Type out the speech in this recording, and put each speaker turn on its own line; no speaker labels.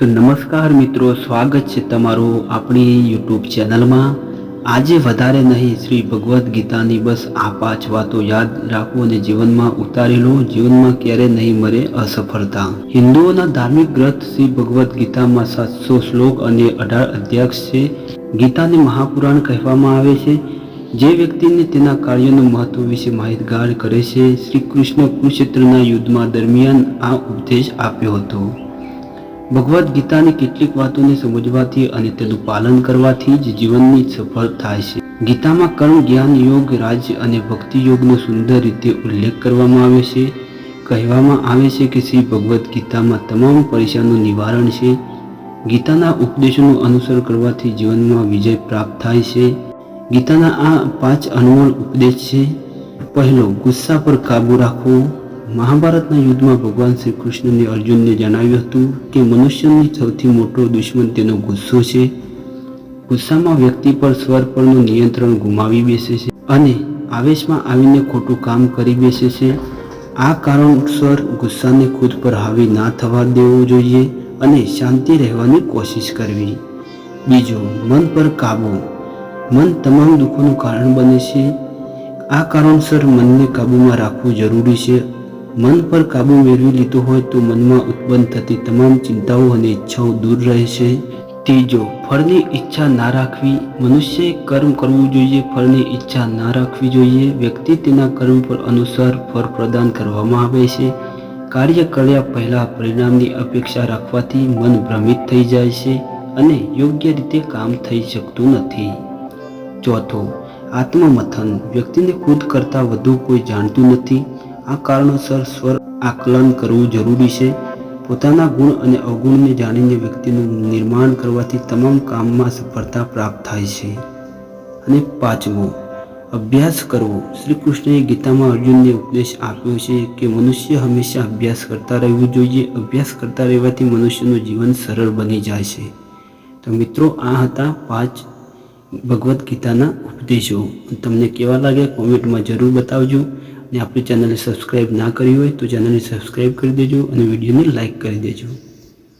તો નમસ્કાર મિત્રો, સ્વાગત છે તમારું આપણી યુટ્યુબ ચેનલમાં। આજે વધારે નહીં, શ્રી ભગવદ્ ગીતાની બસ આ 5 વાતો યાદ રાખો અને જીવનમાં ઉતારી લો। જીવનમાં ક્યારે નહીં મળે અસફળતા। હિન્દુઓના ધાર્મિક ગ્રંથ શ્રી ભગવદ્ ગીતામાં 700 શ્લોક અને 18 અધ્યાય છે। ગીતાને મહાપુરાણ કહેવામાં આવે છે, જે વ્યક્તિને તેના કાર્યનું મહત્વ વિશે માહિતગાર કરે છે। શ્રી કૃષ્ણ કુરુક્ષેત્રના યુદ્ધમાં દરમિયાન આ ઉપદેશ આપ્યો હતો। ભગવદ્ ગીતાની કેટલીક વાતોને સમજવાથી અને તેનું પાલન કરવાથી જ જીવનની સફળ થાય છે। ગીતામાં કર્મ, જ્ઞાન, યોગ, રાજ્ય અને ભક્તિ યોગનો સુંદર રીતે ઉલ્લેખ કરવામાં આવ્યો છે। કહેવામાં આવે છે કે શ્રી ભગવદ્ ગીતામાં તમામ પરેશાનોનું નિવારણ છે। ગીતાના ઉપદેશોનું અનુસરણ કરવાથી જીવનમાં વિજય પ્રાપ્ત થાય છે। ગીતાના આ 5 અનમોલ ઉપદેશ છે। પહેલો, ગુસ્સા પર કાબૂ રાખવો। મહાભારતના યુદ્ધમાં ભગવાન શ્રી કૃષ્ણને અર્જુનને જણાવ્યું હતું કે મનુષ્યનો સૌથી મોટો દુશ્મન તેનો ગુસ્સો છે। ગુસ્સામાં વ્યક્તિ પર સ્વર પરનું નિયંત્રણ ગુમાવી બેસે છે અને આવેશમાં આવીને ખોટું કામ કરી બેસે છે। આ કારણસર ગુસ્સાને ખુદ પર હાવી ના થવા દેવો જોઈએ અને શાંતિ રહેવાની કોશિશ કરવી। બીજો, મન પર કાબૂ। મન તમામ દુઃખોનું કારણ બને છે। આ કારણસર મનને કાબૂમાં રાખવું જરૂરી છે। મન પર કાબૂ મેળવી લીધો હોય તો મનમાં ઉત્પન્ન થતી તમામ ચિંતાઓ અને ઈચ્છાઓ દૂર રહે છે। ત્રીજો, ફળની ઈચ્છા ના રાખવી। મનુષ્યએ કર્મ કરવું જોઈએ, ફળની ઈચ્છા ના રાખવી જોઈએ। વ્યક્તિ તેના કર્મ પર અનુસાર ફળ પ્રદાન કરવામાં આવે છે। કાર્ય કર્યા પહેલા પરિણામની અપેક્ષા રાખવાથી મન ભ્રમિત થઈ જાય છે અને યોગ્ય રીતે કામ થઈ શકતું નથી। ચોથો, આત્મમથન। વ્યક્તિને ખુદ કરતાં વધુ કોઈ જાણતું નથી। આ કારણોસર સ્વ આકલન કરવું જરૂરી છે। પોતાના ગુણ અને અવગુણને જાણીને વ્યક્તિનું નિર્માણ કરવાથી તમામ કામમાં સફળતા પ્રાપ્ત થાય છે। અને પાંચમો, અભ્યાસ કરવો। શ્રી કૃષ્ણએ ગીતામાં અર્જુનને ઉપદેશ આપ્યો છે કે મનુષ્ય હંમેશા અભ્યાસ કરતા રહેવું જોઈએ। અભ્યાસ કરતા રહેવાથી મનુષ્યનું જીવન સરળ બની જાય છે। તો મિત્રો, આ હતા 5 ભગવદ્ ગીતાના ઉપદેશો। તમને કેવા લાગ્યા કોમેન્ટમાં જરૂર બતાવજો। અને આપણી ચેનલને સબસ્ક્રાઈબ ના કરી હોય તો ચેનલને સબસ્ક્રાઈબ કરી દેજો અને વિડીયોને લાઈક કરી દેજો।